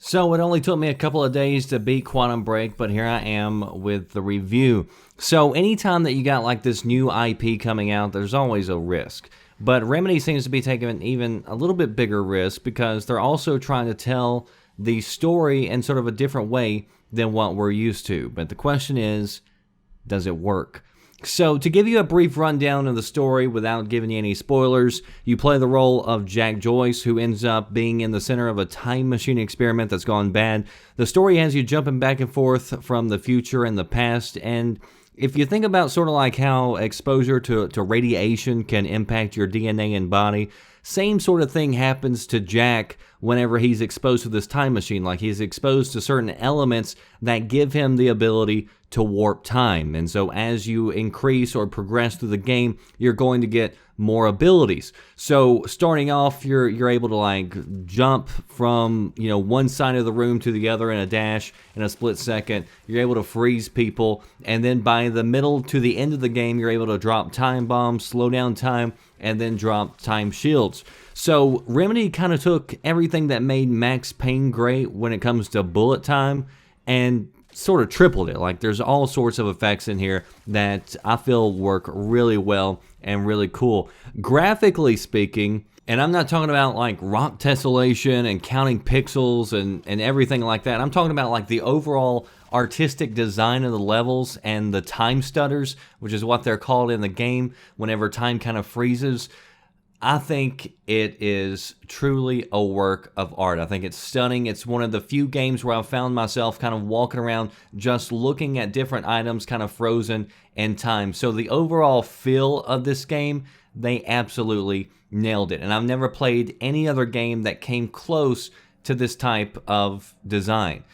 So it only took me a couple of days to beat Quantum Break, but here I am with the review. So anytime that you got like this new IP coming out, there's always a risk. But Remedy seems to be taking an even a little bit bigger risk because they're also trying to tell the story in sort of a different way than what we're used to. But the question is, does it work? So, to give you a brief rundown of the story without giving you any spoilers, you play the role of Jack Joyce, who ends up being in the center of a time machine experiment that's gone bad. The story has you jumping back and forth from the future and the past, and if you think about sort of like how exposure to radiation can impact your DNA and body, same sort of thing happens to Jack whenever he's exposed to this time machine. Like, he's exposed to certain elements that give him the ability to warp time. And so as you increase or progress through the game, you're going to get more abilities. So starting off, you're able to like jump from, one side of the room to the other in a dash in a split second. You're able to freeze people, and then by the middle to the end of the game, you're able to drop time bombs, slow down time, and then drop time shields. So Remedy kind of took everything that made Max Payne great when it comes to bullet time and sort of tripled it. Like, there's all sorts of effects in here that I feel work really well and really cool. Graphically speaking, and I'm not talking about like rock tessellation and counting pixels and everything like that. I'm talking about like the overall artistic design of the levels and the time stutters, which is what they're called in the game whenever time kind of freezes. I think it is truly a work of art. I think it's stunning. It's one of the few games where I've found myself kind of walking around just looking at different items kind of frozen in time. So the overall feel of this game, they absolutely nailed it. And I've never played any other game that came close to this type of design.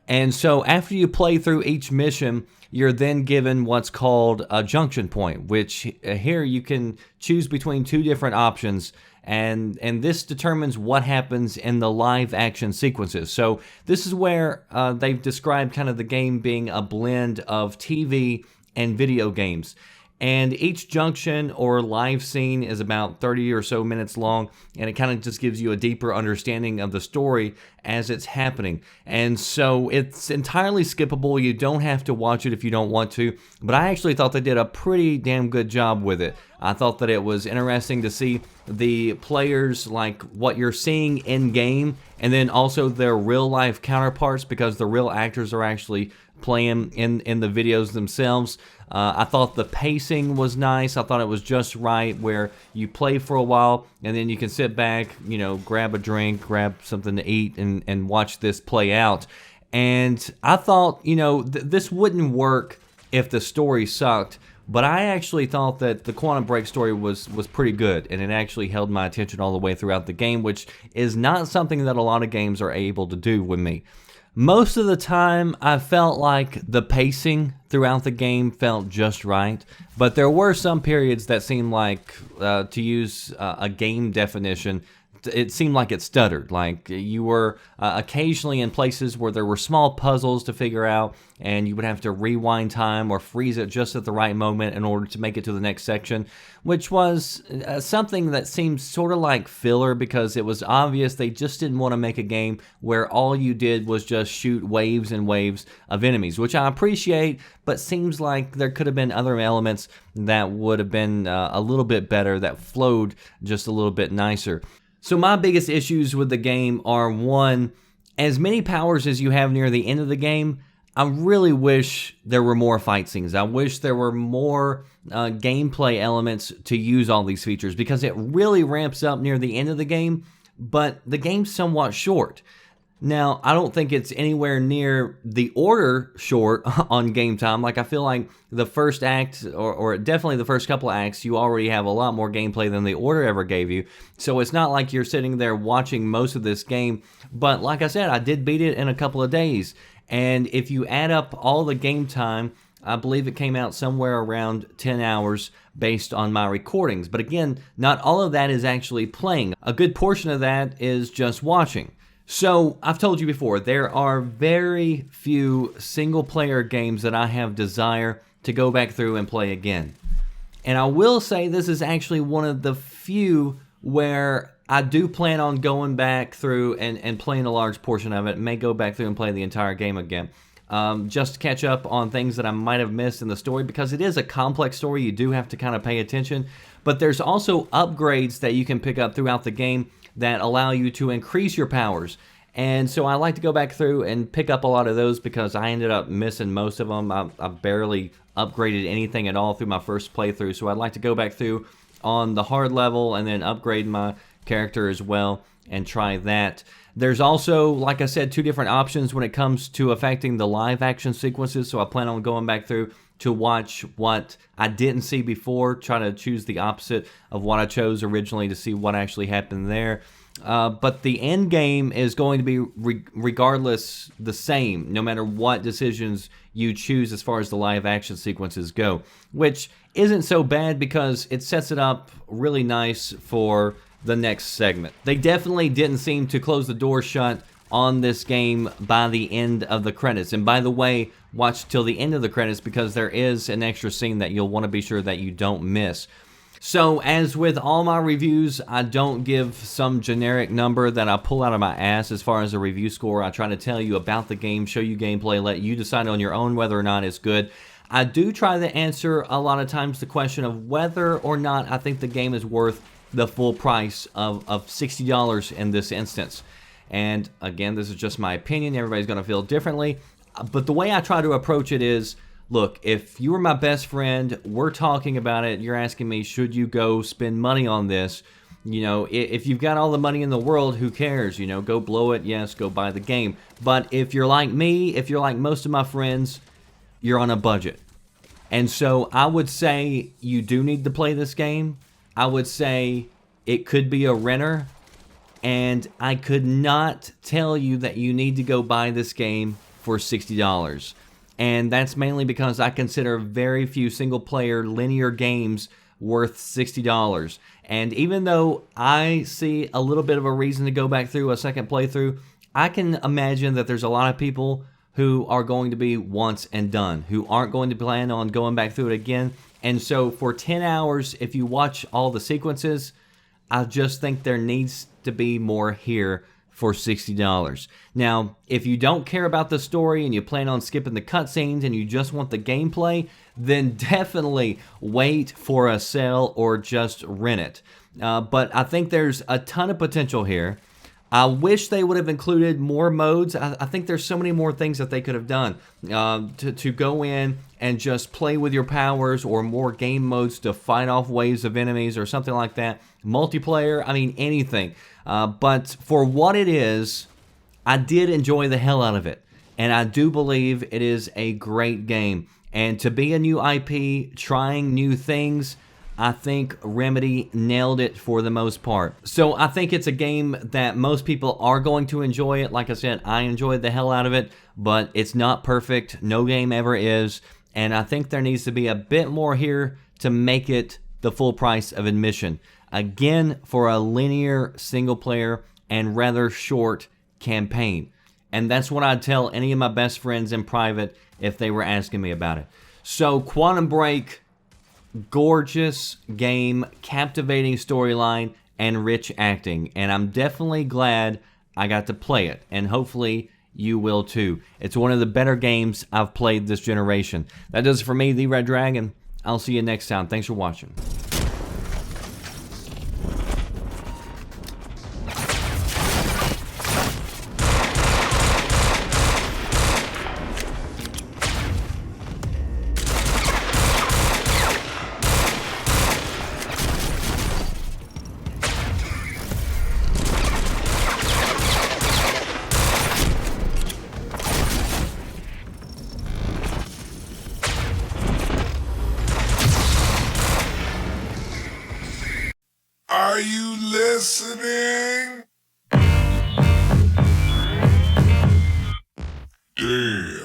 And so after you play through each mission, you're then given what's called a junction point, which here you can choose between two different options, and this determines what happens in the live action sequences. So this is where they've described kind of the game being a blend of TV and video games. And each junction or live scene is about 30 or so minutes long, and it kind of just gives you a deeper understanding of the story as it's happening. And so it's entirely skippable. You don't have to watch it if you don't want to, but I actually thought they did a pretty damn good job with it. I thought that it was interesting to see the players, like what you're seeing in game, and then also their real life counterparts, because the real actors are actually playing in the videos themselves. I thought the pacing was nice. I thought it was just right where you play for a while and then you can sit back, grab a drink, grab something to eat, and watch this play out. And I thought, this wouldn't work if the story sucked, but I actually thought that the Quantum Break story was pretty good, and it actually held my attention all the way throughout the game, which is not something that a lot of games are able to do with me. Most of the time, I felt like the pacing throughout the game felt just right, but there were some periods that seemed like, to use a game definition, it seemed like it stuttered. Like you were occasionally in places where there were small puzzles to figure out, and you would have to rewind time or freeze it just at the right moment in order to make it to the next section, which was something that seemed sort of like filler, because it was obvious they just didn't want to make a game where all you did was just shoot waves and waves of enemies, which I appreciate, but seems like there could have been other elements that would have been a little bit better, that flowed just a little bit nicer. So my biggest issues with the game are, one, as many powers as you have near the end of the game, I really wish there were more fight scenes. I wish there were more gameplay elements to use all these features, because it really ramps up near the end of the game, but the game's somewhat short. Now, I don't think it's anywhere near the Order short on game time. Like, I feel like the first act, or definitely the first couple of acts, you already have a lot more gameplay than the Order ever gave you. So it's not like you're sitting there watching most of this game. But like I said, I did beat it in a couple of days. And if you add up all the game time, I believe it came out somewhere around 10 hours based on my recordings. But again, not all of that is actually playing. A good portion of that is just watching. So, I've told you before, there are very few single-player games that I have desire to go back through and play again. And I will say this is actually one of the few where I do plan on going back through and playing a large portion of it. May go back through and play the entire game again. Just to catch up on things that I might have missed in the story, because it is a complex story. You do have to kind of pay attention. But there's also upgrades that you can pick up throughout the game that allow you to increase your powers. And so I like to go back through and pick up a lot of those because I ended up missing most of them. I barely upgraded anything at all through my first playthrough. So I'd like to go back through on the hard level and then upgrade my character as well and try that. There's also, like I said, 2 different options when it comes to affecting the live action sequences. So I plan on going back through to watch what I didn't see before, try to choose the opposite of what I chose originally to see what actually happened there. But the end game is going to be regardless the same, no matter what decisions you choose as far as the live action sequences go, which isn't so bad because it sets it up really nice for the next segment. They definitely didn't seem to close the door shut on this game by the end of the credits. And by the way, watch till the end of the credits because there is an extra scene that you'll want to be sure that you don't miss. So, as with all my reviews, I don't give some generic number that I pull out of my ass as far as a review score. I try to tell you about the game, show you gameplay, let you decide on your own whether or not it's good. I do try to answer a lot of times the question of whether or not I think the game is worth the full price of $60 in this instance. And again, this is just my opinion. Everybody's going to feel differently. But the way I try to approach it is, look, if you were my best friend, we're talking about it, you're asking me, should you go spend money on this? You know, if you've got all the money in the world, who cares? You know, go blow it, yes, go buy the game. But if you're like me, if you're like most of my friends, you're on a budget. And so I would say you do need to play this game. I would say it could be a renter. And I could not tell you that you need to go buy this game for $60. And that's mainly because I consider very few single-player linear games worth $60. And even though I see a little bit of a reason to go back through a second playthrough, I can imagine that there's a lot of people who are going to be once and done, who aren't going to plan on going back through it again. And so for 10 hours, if you watch all the sequences, I just think there needs to be more here for $60. Now, if you don't care about the story and you plan on skipping the cutscenes and you just want the gameplay, then definitely wait for a sale or just rent it. But I think there's a ton of potential here. I wish they would have included more modes. I think there's so many more things that they could have done to go in and just play with your powers, or more game modes to fight off waves of enemies or something like that. Multiplayer, I mean, anything. But for what it is, I did enjoy the hell out of it. And I do believe it is a great game. And to be a new IP, trying new things, I think Remedy nailed it for the most part. So I think it's a game that most people are going to enjoy it. Like I said, I enjoyed the hell out of it, but it's not perfect. No game ever is. And I think there needs to be a bit more here to make it the full price of admission. Again, for a linear single player and rather short campaign. And that's what I'd tell any of my best friends in private if they were asking me about it. So Quantum Break, gorgeous game, captivating storyline, and rich acting. And I'm definitely glad I got to play it. And hopefully you will too. It's one of the better games I've played this generation. That does it for me, The Red Dragon. I'll see you next time. Thanks for watching. Are you listening? Damn.